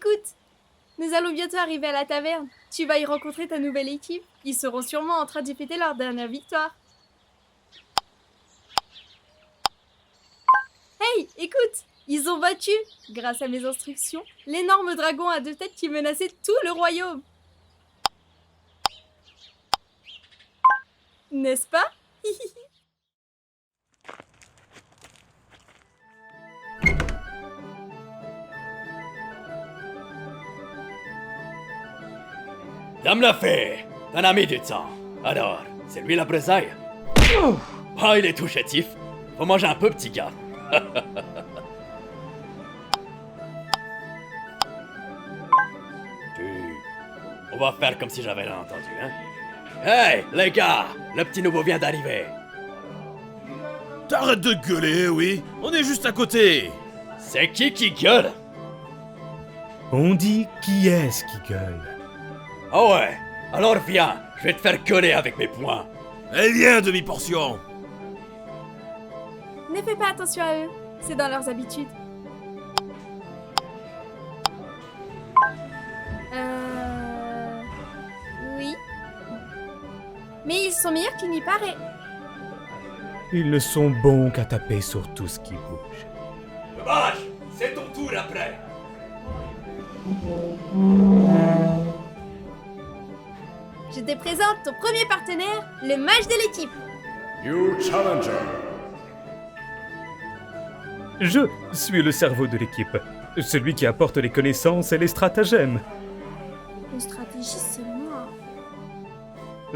Écoute, nous allons bientôt arriver à la taverne. Tu vas y rencontrer ta nouvelle équipe. Ils seront sûrement en train de fêter leur dernière victoire. Hey, écoute, ils ont battu, grâce à mes instructions, l'énorme dragon à 2 têtes qui menaçait tout le royaume. N'est-ce pas? Dame la fée, t'en as mis du temps. Alors, c'est lui la bresaille? Ah, il est tout chétif. Faut manger un peu, petit gars. On va faire comme si j'avais rien entendu, hein? Hey, les gars, le petit nouveau vient d'arriver. T'arrêtes de gueuler, oui? On est juste à côté! C'est qui gueule? On dit qui est-ce qui gueule? Ah ouais, alors viens, je vais te faire gueuler avec mes poings. Eh viens, demi-portion! Ne fais pas attention à eux, c'est dans leurs habitudes. Oui. Mais ils sont meilleurs qu'il n'y paraît. Ils ne sont bons qu'à taper sur tout ce qui bouge. Dommage, c'est ton tour après. Je te présente ton premier partenaire, le mage de l'équipe. New challenger. Je suis le cerveau de l'équipe, celui qui apporte les connaissances et les stratagèmes. Une stratégie, c'est moi.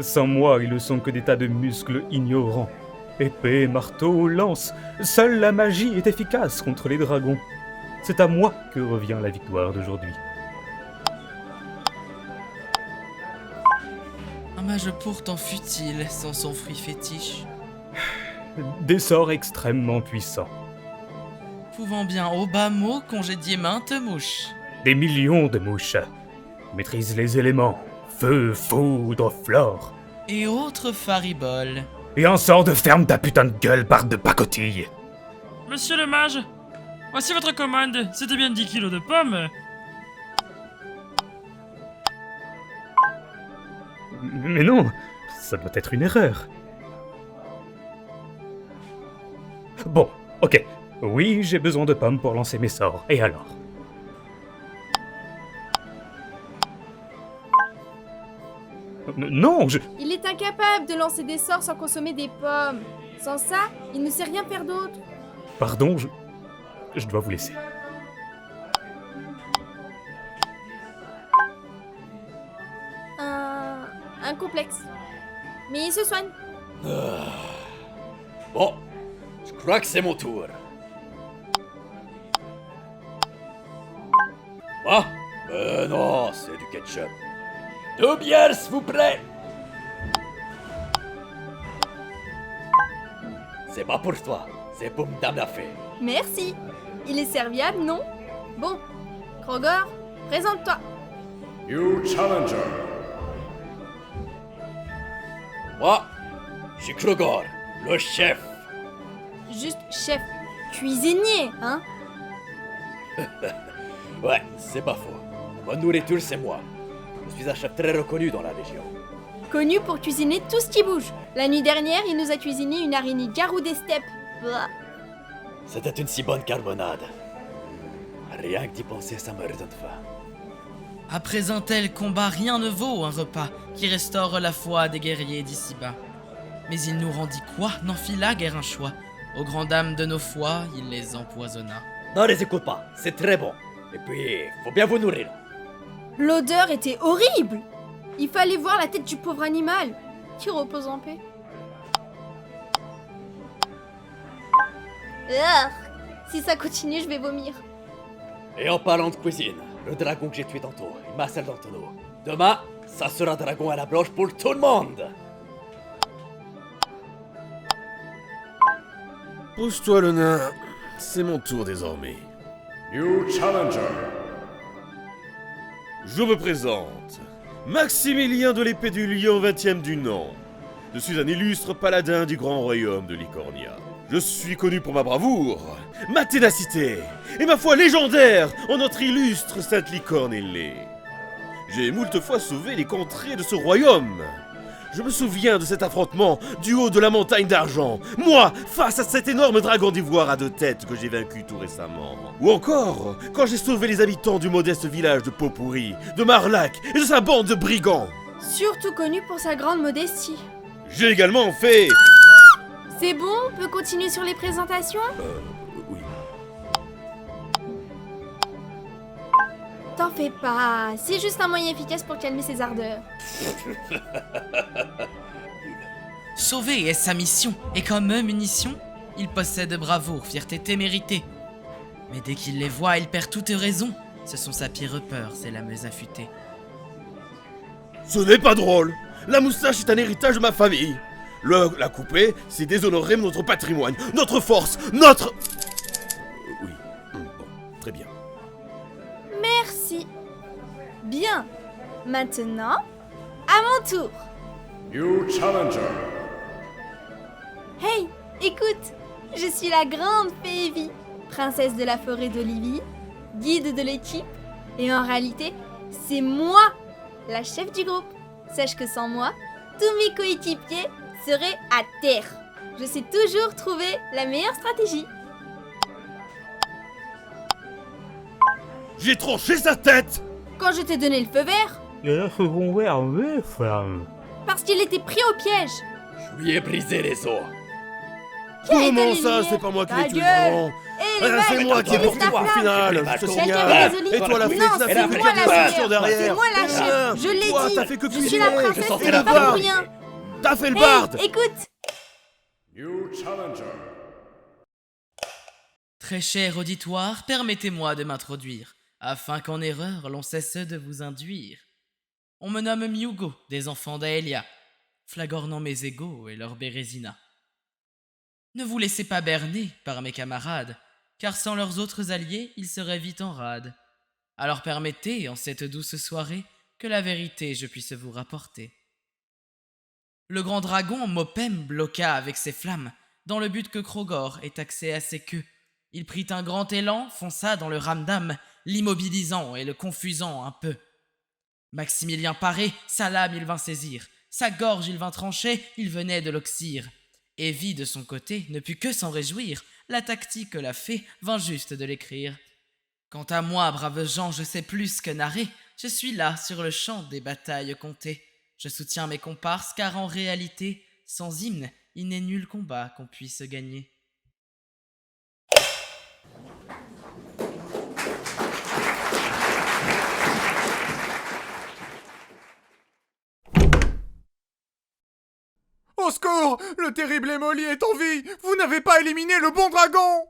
Sans moi, ils ne sont que des tas de muscles ignorants. Épée, marteau, lance, seule la magie est efficace contre les dragons. C'est à moi que revient la victoire d'aujourd'hui. Un mage pourtant futile sans son fruit fétiche, Des sorts extrêmement puissants. pouvant bien au bas mot congédier maintes mouches. Des millions de mouches. Maîtrise les éléments. Feu, foudre, flore. Et autres fariboles. Et un sort de ferme ta putain de gueule, barde de pacotille. Monsieur le mage, voici votre commande. C'était bien 10 kilos de pommes. Mais non, ça doit être une erreur. Bon, ok. Oui, j'ai besoin de pommes pour lancer mes sorts. Et alors? Non, Il est incapable de lancer des sorts sans consommer des pommes. Sans ça, il ne sait rien faire d'autre. Pardon, je dois vous laisser. Un complexe. Mais il se soigne. Bon, je crois que c'est mon tour. Ah, non, c'est du ketchup. 2 bières, s'il vous plaît. C'est pas pour toi, c'est pour Madame la fée. Merci. Il est serviable, non? Bon, Krogor, présente-toi. New challenger. Moi, je suis Krogor, le chef. Juste chef cuisinier, hein? Ouais, c'est pas faux. Bonne nourriture, c'est moi. Je suis un chef très reconnu dans la région. Connu pour cuisiner tout ce qui bouge. La nuit dernière, il nous a cuisiné une araignée garou des steppes. Blah. C'était une si bonne carbonade. Rien que d'y penser, ça me redonne faim. Après un tel combat, rien ne vaut un repas qui restaure la foi des guerriers d'ici-bas. Mais il nous rendit quoi? N'en fit là guère un choix. Aux grandes dames de nos foies, il les empoisonna. Non, les écoute pas, c'est très bon. Et puis, faut bien vous nourrir. L'odeur était horrible. Il fallait voir la tête du pauvre animal. Qui repose en paix. Urgh. Si ça continue, je vais vomir. Et en parlant de cuisine, le dragon que j'ai tué tantôt, il m'harcèle dans le tonneau. Demain, ça sera dragon à la broche pour tout le monde. Pousse-toi le nain, c'est mon tour désormais. New challenger. Je me présente. Maximilien de l'épée du lion 20e du nom. Je suis un illustre paladin du grand royaume de Licornia. Je suis connu pour ma bravoure, ma ténacité et ma foi légendaire en notre illustre Sainte Licorne ailée. J'ai moult fois sauvé les contrées de ce royaume. Je me souviens de cet affrontement du haut de la montagne d'argent, moi, face à cet énorme dragon d'ivoire à 2 têtes que j'ai vaincu tout récemment. Ou encore, quand j'ai sauvé les habitants du modeste village de Pot-Pourri, de Marlac et de sa bande de brigands. Surtout connu pour sa grande modestie. J'ai également fait... C'est bon, on peut continuer sur les présentations? Oui. T'en fais pas, c'est juste un moyen efficace pour calmer ses ardeurs. Sauver est sa mission, et comme munition, il possède bravoure, fierté témérité. Mais dès qu'il les voit, il perd toute raison. Ce sont sa pire peur, ces lameuses affûtées. Ce n'est pas drôle. La moustache est un héritage de ma famille. La couper, c'est déshonorer notre patrimoine, notre force, notre... Oui, bon, très bien. Merci. Bien. Maintenant, à mon tour. New challenger. Hey, écoute, je suis la grande fée Evie, princesse de la forêt d'Olivie, guide de l'équipe, et en réalité, c'est moi, la chef du groupe. Sache que sans moi, tous mes coéquipiers seraient à terre. Je sais toujours trouver la meilleure stratégie. J'ai tranché sa tête. Quand je t'ai donné le feu vert, parce qu'il était pris au piège. Je lui ai brisé les os. Qui a Comment éteint les ça, lumières? c'est pas moi qui Ta l'ai tué, gueule. vraiment. Eh, les C'est mecs, moi qui ai utilise porté ta le coup flamme. final, je te Quelqu'un signale. désolé. Et toi la fée, Non, ça c'est fait moi que la tu meilleure. sur derrière. C'est moi la chef. Je l'ai Toi, dit. t'as fait que Je suis la cuisiner. princesse, sortez c'est la pas barbe. pour rien. T'as fait le Hey, barde. écoute. New challenger. Très cher auditoire, permettez-moi de m'introduire, afin qu'en erreur l'on cesse de vous induire. On me nomme Myugo, des enfants d'Aelia, flagornant mes égaux et leur bérésina. Ne vous laissez pas berner par mes camarades, car sans leurs autres alliés, ils seraient vite en rade. Alors permettez, en cette douce soirée, que la vérité je puisse vous rapporter. Le grand dragon Mopem bloqua avec ses flammes, dans le but que Krogor ait accès à ses queues. Il prit un grand élan, fonça dans le ramdam, l'immobilisant et le confusant un peu. Maximilien paré, sa lame il vint saisir, sa gorge il vint trancher, il venait de l'oxyre. Evie de son côté ne put que s'en réjouir, la tactique la fée vint juste de l'écrire. Quant à moi, braves gens, je sais plus que narrer, je suis là sur le champ des batailles comptées. Je soutiens mes comparses car en réalité, sans hymne, il n'est nul combat qu'on puisse gagner. Au secours! Le terrible Émoli est en vie! Vous n'avez pas éliminé le bon dragon!